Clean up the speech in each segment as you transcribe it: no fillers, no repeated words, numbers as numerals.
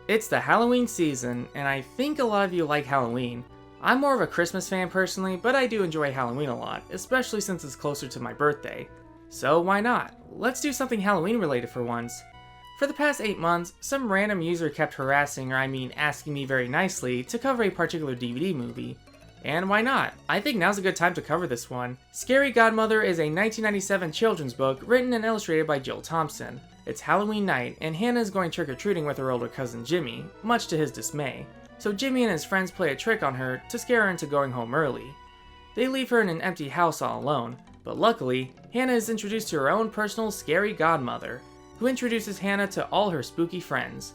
It's the Halloween season, and I think a lot of you like Halloween. I'm more of a Christmas fan personally, but I do enjoy Halloween a lot, especially since it's closer to my birthday. So why not? Let's do something Halloween related for once. For the past 8 months, some random user kept harassing, asking me very nicely to cover a particular DVD movie. And why not? I think now's a good time to cover this one. Scary Godmother is a 1997 children's book written and illustrated by Jill Thompson. It's Halloween night, and Hannah is going trick-or-treating with her older cousin Jimmy, much to his dismay. So Jimmy and his friends play a trick on her to scare her into going home early. They leave her in an empty house all alone, but luckily, Hannah is introduced to her own personal scary godmother, who introduces Hannah to all her spooky friends.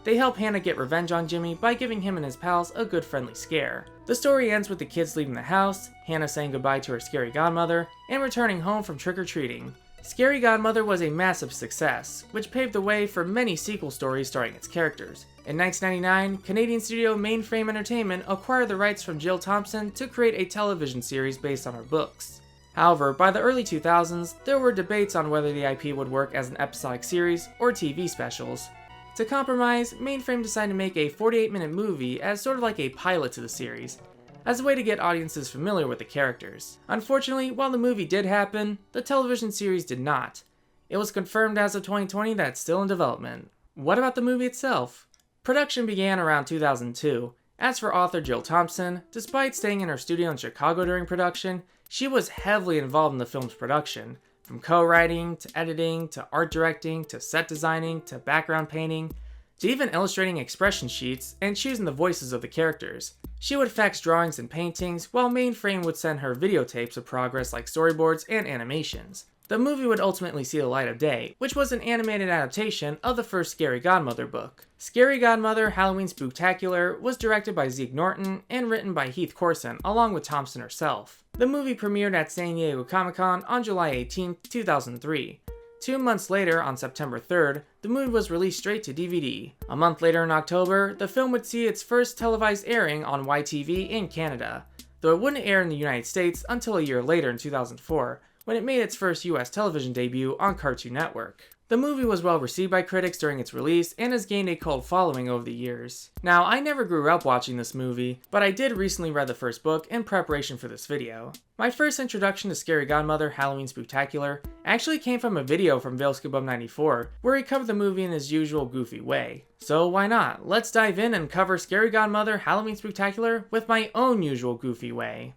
They help Hannah get revenge on Jimmy by giving him and his pals a good friendly scare. The story ends with the kids leaving the house, Hannah saying goodbye to her scary godmother, and returning home from trick-or-treating. Scary Godmother was a massive success, which paved the way for many sequel stories starring its characters. In 1999, Canadian studio Mainframe Entertainment acquired the rights from Jill Thompson to create a television series based on her books. However, by the early 2000s, there were debates on whether the IP would work as an episodic series or TV specials. To compromise, Mainframe decided to make a 48-minute movie as sort of like a pilot to the series, as a way to get audiences familiar with the characters. Unfortunately, while the movie did happen, the television series did not. It was confirmed as of 2020 that it's still in development. What about the movie itself? Production began around 2002. As for author Jill Thompson, despite staying in her studio in Chicago during production, she was heavily involved in the film's production. From co-writing, to editing, to art directing, to set designing, to background painting, to even illustrating expression sheets and choosing the voices of the characters. She would fax drawings and paintings, while Mainframe would send her videotapes of progress like storyboards and animations. The movie would ultimately see the light of day, which was an animated adaptation of the first Scary Godmother book. Scary Godmother Halloween Spooktacular was directed by Zeke Norton and written by Heath Corson along with Thompson herself. The movie premiered at San Diego Comic-Con on July 18, 2003. 2 months later, on September 3rd, the movie was released straight to DVD. A month later in October, the film would see its first televised airing on YTV in Canada, though it wouldn't air in the United States until a year later in 2004, when it made its first US television debut on Cartoon Network. The movie was well received by critics during its release and has gained a cult following over the years. Now, I never grew up watching this movie, but I did recently read the first book in preparation for this video. My first introduction to Scary Godmother Halloween Spooktacular actually came from a video from ValeScoopUp94, where he covered the movie in his usual goofy way. So why not? Let's dive in and cover Scary Godmother Halloween Spooktacular with my own usual goofy way.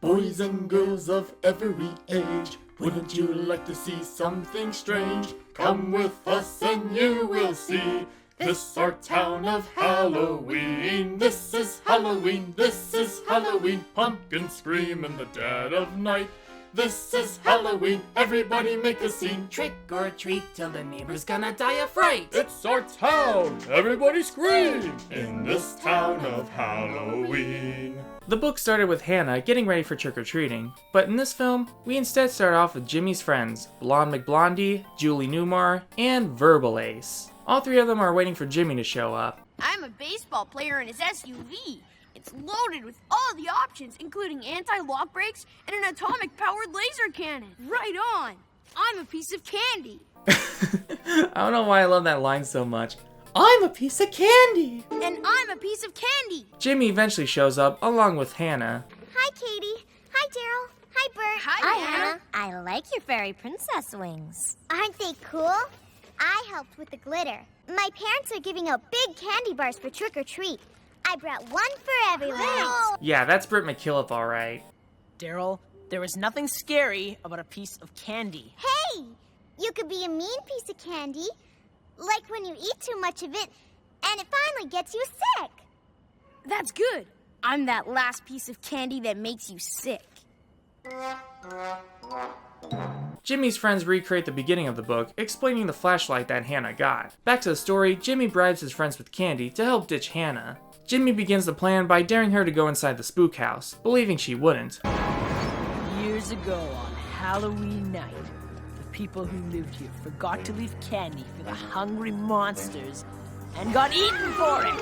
Boys and girls of every age, wouldn't you like to see something strange? Come with us and you will see. This our town of Halloween. This is Halloween, this is Halloween. Pumpkins scream in the dead of night. This is Halloween, everybody make a scene. Trick or treat till the neighbor's gonna die of fright. It's our town, everybody scream in this town of Halloween. The book started with Hannah getting ready for trick-or-treating, but in this film, we instead start off with Jimmy's friends, Blonde McBlondie, Julie Newmar, and Verbal Ace. All three of them are waiting for Jimmy to show up. I'm a baseball player in his SUV. It's loaded with all the options, including anti-lock brakes and an atomic-powered laser cannon. Right on! I'm a piece of candy. I don't know why I love that line so much. I'm a piece of candy! And I'm a piece of candy! Jimmy eventually shows up along with Hannah. Hi, Katie. Hi, Daryl. Hi, Bert. Hi, Hannah. I like your fairy princess wings. Aren't they cool? I helped with the glitter. My parents are giving out big candy bars for trick-or-treat. I brought one for everyone. Yeah, that's Britt McKillop, alright. Daryl, there is nothing scary about a piece of candy. Hey! You could be a mean piece of candy, like when you eat too much of it, and it finally gets you sick. That's good. I'm that last piece of candy that makes you sick. Jimmy's friends recreate the beginning of the book, explaining the flashlight that Hannah got. Back to the story, Jimmy bribes his friends with candy to help ditch Hannah. Jimmy begins the plan by daring her to go inside the spook house, believing she wouldn't. Years ago on Halloween night, the people who lived here forgot to leave candy for the hungry monsters and got eaten for it.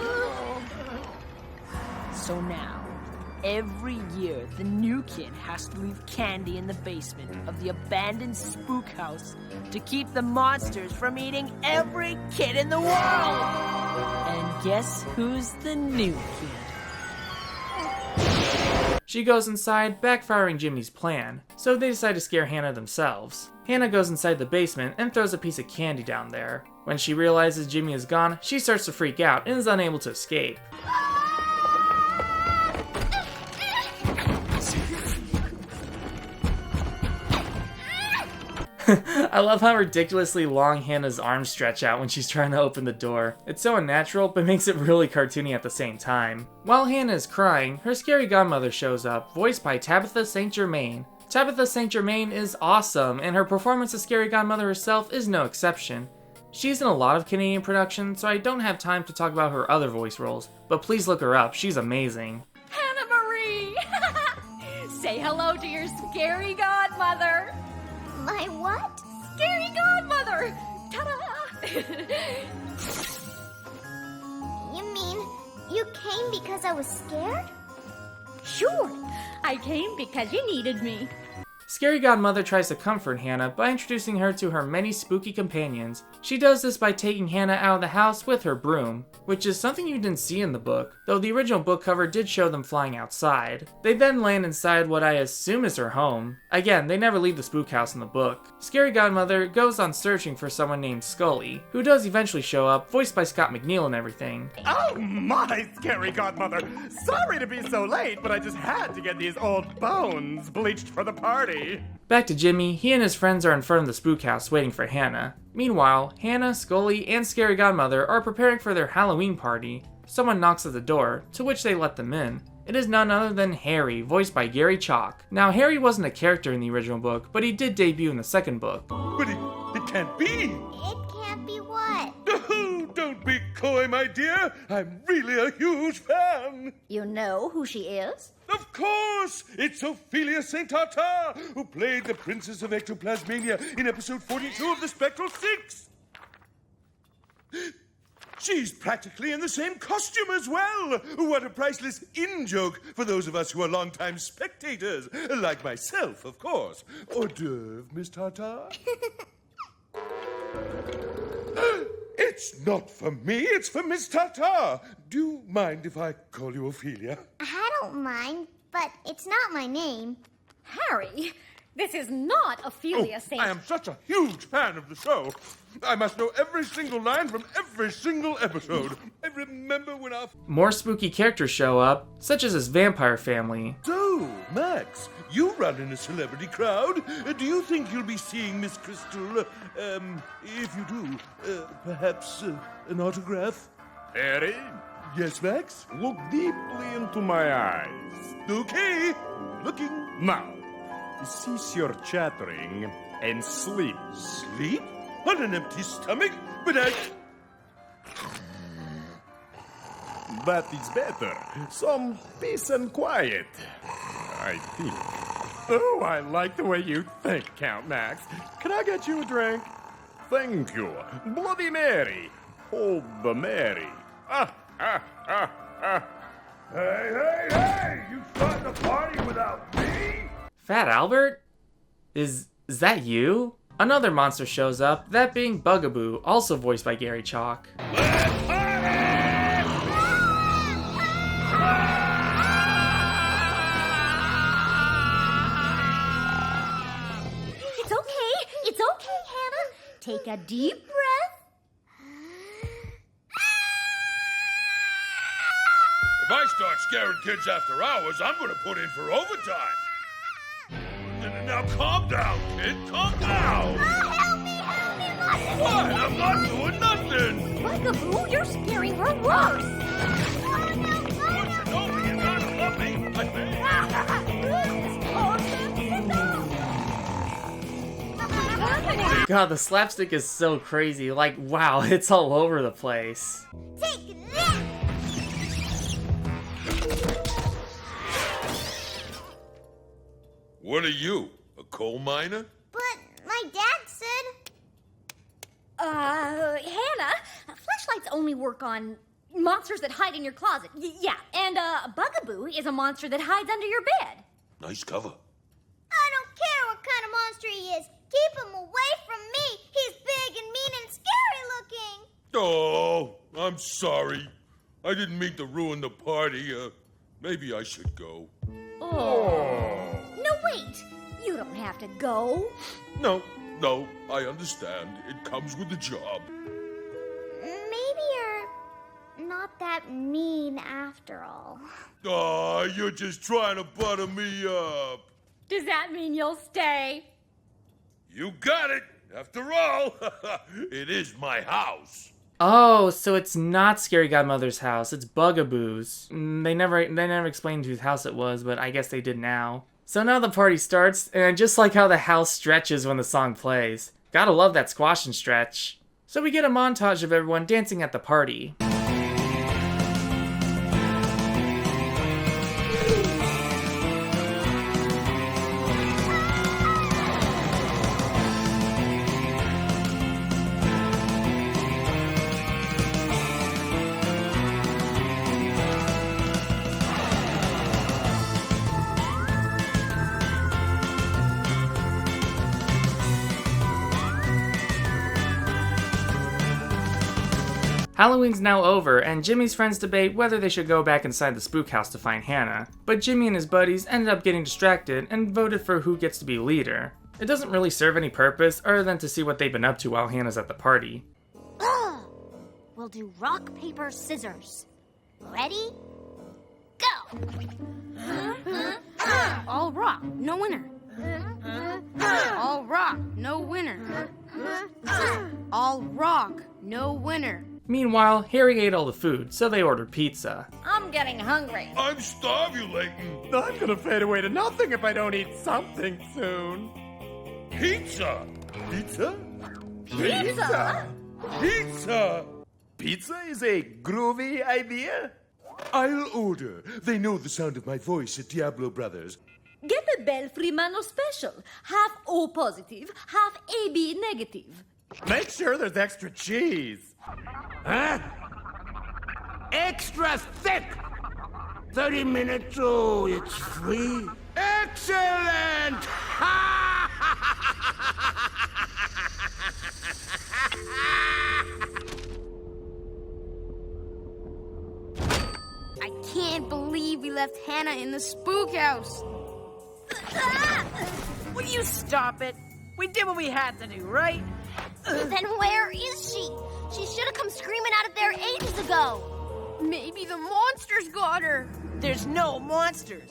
So now, every year, the new kid has to leave candy in the basement of the abandoned spook house to keep the monsters from eating every kid in the world. And guess who's the new kid? She goes inside, backfiring Jimmy's plan, so they decide to scare Hannah themselves. Hannah goes inside the basement and throws a piece of candy down there. When she realizes Jimmy is gone, she starts to freak out and is unable to escape. I love how ridiculously long Hannah's arms stretch out when she's trying to open the door. It's so unnatural, but makes it really cartoony at the same time. While Hannah is crying, her scary godmother shows up, voiced by Tabitha St. Germain. Tabitha St. Germain is awesome, and her performance as scary godmother herself is no exception. She's in a lot of Canadian productions, so I don't have time to talk about her other voice roles, but please look her up, she's amazing. Hannah Marie! Say hello to your scary godmother! My what? Scary godmother! Ta-da! You mean you came because I was scared? Sure, I came because you needed me. Scary Godmother tries to comfort Hannah by introducing her to her many spooky companions. She does this by taking Hannah out of the house with her broom, which is something you didn't see in the book, though the original book cover did show them flying outside. They then land inside what I assume is her home. Again, they never leave the spook house in the book. Scary Godmother goes on searching for someone named Scully, who does eventually show up, voiced by Scott McNeil and everything. Oh my, Scary Godmother! Sorry to be so late, but I just had to get these old bones bleached for the party. Back to Jimmy, he and his friends are in front of the spook house waiting for Hannah. Meanwhile, Hannah, Scully, and Scary Godmother are preparing for their Halloween party. Someone knocks at the door, to which they let them in. It is none other than Harry, voiced by Gary Chalk. Now, Harry wasn't a character in the original book, but he did debut in the second book. But it can't be! It can't be what? Oh, don't be coy, my dear. I'm really a huge fan. You know who she is? Of course! It's Ophelia St. Tartar, who played the Princess of Ectoplasmania in episode 42 of The Spectral Six. She's practically in the same costume as well. What a priceless in-joke for those of us who are longtime spectators, like myself, of course. Hors d'oeuvre, Miss Tartar? It's not for me, it's for Miss Tartar. Do you mind if I call you Ophelia? I don't mind, but it's not my name. Harry, this is not Ophelia St. I am such a huge fan of the show. I must know every single line from every single episode. I remember when our... More spooky characters show up, such as his vampire family. So, Max, you run in a celebrity crowd. Do you think you'll be seeing Miss Crystal? If you do, perhaps an autograph? Harry, Yes, Max? look deeply into my eyes. Okay, looking. Now, cease your chattering and sleep. Sleep? On an empty stomach? But That is better. Some peace and quiet, I think. Oh, I like the way you think, Count Max. Can I get you a drink? Thank you. Bloody Mary. Hold the Mary. Hey! You starting a party without me? Fat Albert? Is that you? Another monster shows up, that being Bugaboo, also voiced by Gary Chalk. It's okay, Hannah. Take a deep breath. If I start scaring kids after hours, I'm gonna put in for overtime. Now calm down, kid. Calm down. Help me! What? I'm not doing nothing. Bugaboo, you're scaring her worse. What you know, you're not coming. I God, the slapstick is so crazy. Like, wow, it's all over the place. Take that! What are you, a coal miner? But my dad said... Hannah, flashlights only work on, monsters that hide in your closet. Yeah, and Bugaboo is a monster that hides under your bed. Nice cover. I don't care what kind of monster he is. Keep him away from me. He's big and mean and scary looking. Oh, I'm sorry. I didn't mean to ruin the party. Maybe I should go. Oh. No, wait. You don't have to go. No, I understand. It comes with the job. Maybe you're not that mean after all. Oh, you're just trying to butter me up. Does that mean you'll stay? You got it. After all, it is my house. Oh, so it's not Scary Godmother's house, it's Bugaboo's. They never explained whose house it was, but I guess they did now. So now the party starts, and I just like how the house stretches when the song plays. Gotta love that squash and stretch. So we get a montage of everyone dancing at the party. Halloween's now over, and Jimmy's friends debate whether they should go back inside the spook house to find Hannah, but Jimmy and his buddies ended up getting distracted and voted for who gets to be leader. It doesn't really serve any purpose other than to see what they've been up to while Hannah's at the party. We'll do rock, paper, scissors. Ready? Go! All rock, no winner. All rock, no winner. All rock, no winner. Meanwhile, Harry ate all the food, so they ordered pizza. I'm getting hungry. I'm starvulating. I'm gonna fade away to nothing if I don't eat something soon. Pizza. Pizza? Pizza? Pizza. Pizza is a groovy idea. I'll order. They know the sound of my voice at Diablo Brothers. Get a Belfry Mano special. Half O positive, half AB negative. Make sure there's extra cheese. Huh? Extra thick! 30 minutes, oh, it's free. Excellent! I can't believe we left Hannah in the spook house. Will you stop it? We did what we had to do, right? Then where is she? She should have come screaming out of there ages ago. Maybe the monsters got her. There's no monsters.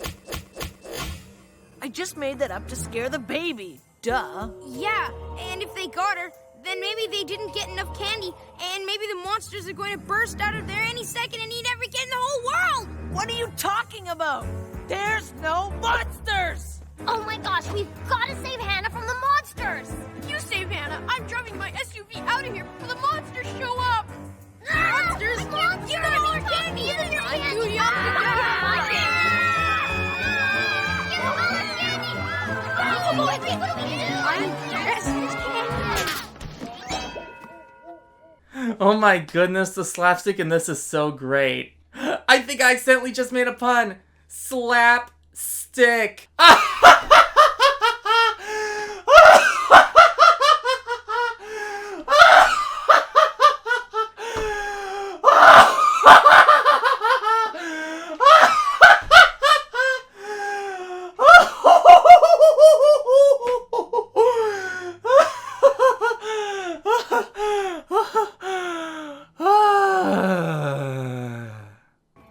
I just made that up to scare the baby. Duh. Yeah, and if they got her, then maybe they didn't get enough candy, and maybe the monsters are going to burst out of there any second and eat every kid in the whole world! What are you talking about? There's no monsters! Oh my gosh, we've got to save Hannah from the monsters! You save Hannah. I'm driving my SUV out of here before the monsters show up! Monsters! You got more candy! I'm too young to die! What do we do? I'm dressed as candy! Oh my goodness, the slapstick in this is so great. I think I accidentally just made a pun. Slap stick.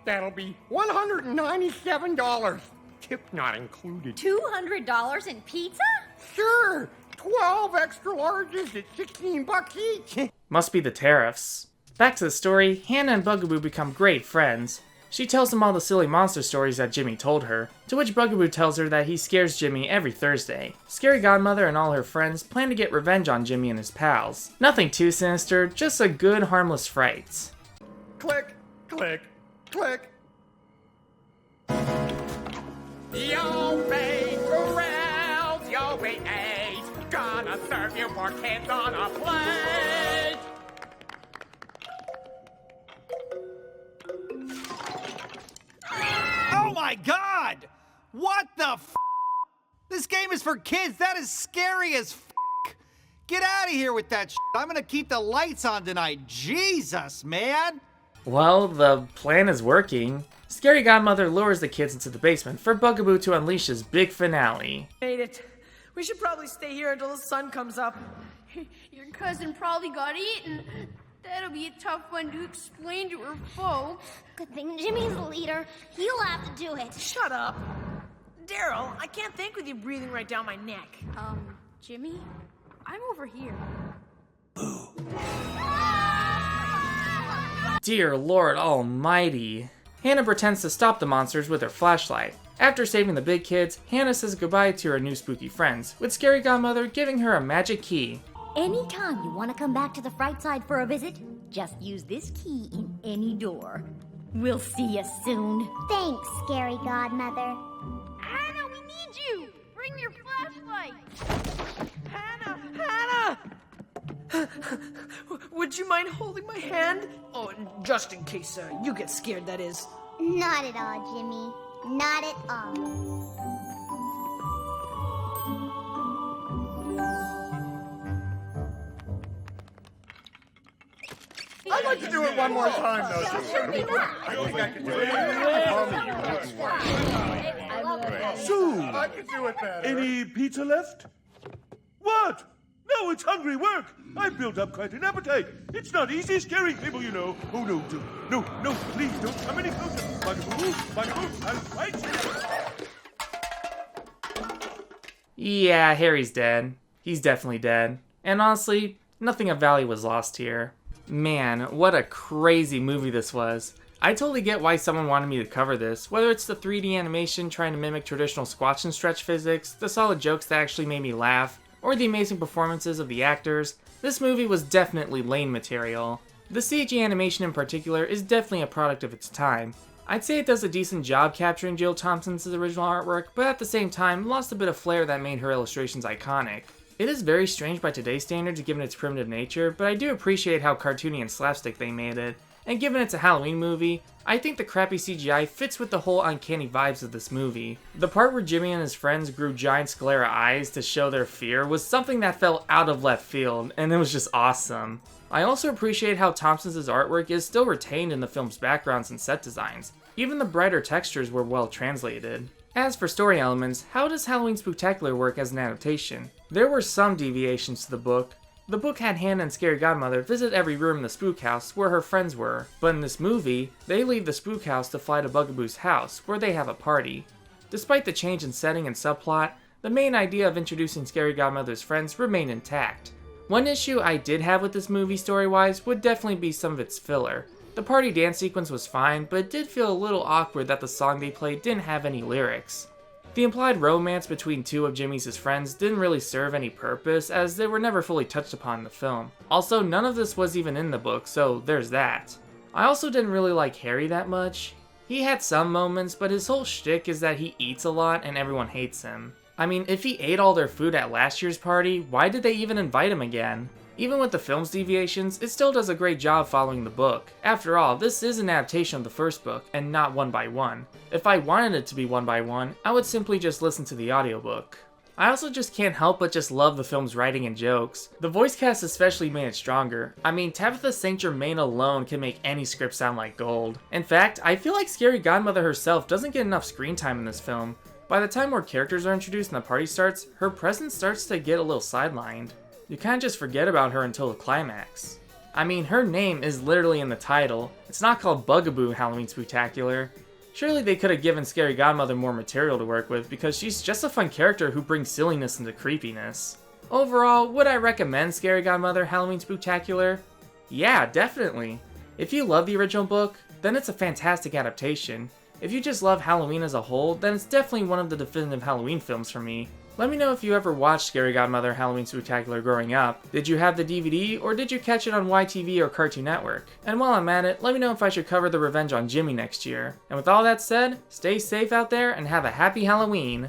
That'll be $197. Tip not included. $200 in pizza? Sure. 12 extra larges at $16 each. Must be the tariffs. Back to the story, Hannah and Bugaboo become great friends. She tells him all the silly monster stories that Jimmy told her, to which Bugaboo tells her that he scares Jimmy every Thursday. Scary Godmother and all her friends plan to get revenge on Jimmy and his pals. Nothing too sinister, just a good harmless fright. Click, click, click. Yo, bake rails, yo, bake eggs. Gonna serve you more kids on a plate. my god! What the f? This game is for kids. That is scary as f. Get out of here with that shit. I'm gonna keep the lights on tonight. Jesus, man. Well, the plan is working. Scary Godmother lures the kids into the basement for Bugaboo to unleash his big finale. Made it. We should probably stay here until the sun comes up. Your cousin probably got eaten. That'll be a tough one to explain to her folks. Good thing Jimmy's the leader. He'll have to do it. Shut up. Daryl, I can't think with you breathing right down my neck. Jimmy? I'm over here. Dear Lord Almighty. Hannah pretends to stop the monsters with her flashlight. After saving the big kids, Hannah says goodbye to her new spooky friends, with Scary Godmother giving her a magic key. Anytime you want to come back to the Fright Side for a visit, just use this key in any door. We'll see you soon. Thanks, Scary Godmother. Hannah, we need you! Bring your flashlight! Hannah! Would you mind holding my hand? Oh, just in case you get scared, that is. Not at all, Jimmy. Not at all. I'd like to do it one more time, though. I think I can do it. So, I can do it better. any pizza left? What? No, it's hungry work. I've built up quite an appetite. It's not easy scaring people, you know. Oh, no, no, please don't come any closer. Bugaboo, I'll fight you. Yeah, Harry's dead. He's definitely dead. And honestly, nothing of value was lost here. Man, what a crazy movie this was. I totally get why someone wanted me to cover this, whether it's the 3D animation trying to mimic traditional squash and stretch physics, the solid jokes that actually made me laugh, or the amazing performances of the actors. This movie was definitely lane material. The CG animation in particular is definitely a product of its time. I'd say it does a decent job capturing Jill Thompson's original artwork, but at the same time lost a bit of flair that made her illustrations iconic. It is very strange by today's standards given its primitive nature, but I do appreciate how cartoony and slapstick they made it. And given it's a Halloween movie, I think the crappy CGI fits with the whole uncanny vibes of this movie. The part where Jimmy and his friends grew giant sclera eyes to show their fear was something that felt out of left field, and it was just awesome. I also appreciate how Thompson's artwork is still retained in the film's backgrounds and set designs. Even the brighter textures were well translated. As for story elements, how does Halloween Spooktacular work as an adaptation? There were some deviations to the book. The book had Hannah and Scary Godmother visit every room in the spook house where her friends were, but in this movie, they leave the spook house to fly to Bugaboo's house, where they have a party. Despite the change in setting and subplot, the main idea of introducing Scary Godmother's friends remained intact. One issue I did have with this movie story-wise would definitely be some of its filler. The party dance sequence was fine, but it did feel a little awkward that the song they played didn't have any lyrics. The implied romance between two of Jimmy's friends didn't really serve any purpose, as they were never fully touched upon in the film. Also, none of this was even in the book, so there's that. I also didn't really like Harry that much. He had some moments, but his whole shtick is that he eats a lot and everyone hates him. I mean, if he ate all their food at last year's party, why did they even invite him again? Even with the film's deviations, it still does a great job following the book. After all, this is an adaptation of the first book, and not one by one. If I wanted it to be one by one, I would simply just listen to the audiobook. I also just can't help but just love the film's writing and jokes. The voice cast especially made it stronger. I mean, Tabitha St. Germain alone can make any script sound like gold. In fact, I feel like Scary Godmother herself doesn't get enough screen time in this film. By the time more characters are introduced and the party starts, her presence starts to get a little sidelined. You kinda just forget about her until the climax. I mean, her name is literally in the title. It's not called Bugaboo Halloween Spooktacular. Surely they could have given Scary Godmother more material to work with because she's just a fun character who brings silliness into creepiness. Overall, would I recommend Scary Godmother Halloween Spooktacular? Yeah, definitely. If you love the original book, then it's a fantastic adaptation. If you just love Halloween as a whole, then it's definitely one of the definitive Halloween films for me. Let me know if you ever watched Scary Godmother Halloween Spooktacular growing up. Did you have the DVD, or did you catch it on YTV or Cartoon Network? And while I'm at it, let me know if I should cover the Revenge on Jimmy next year. And with all that said, stay safe out there and have a happy Halloween!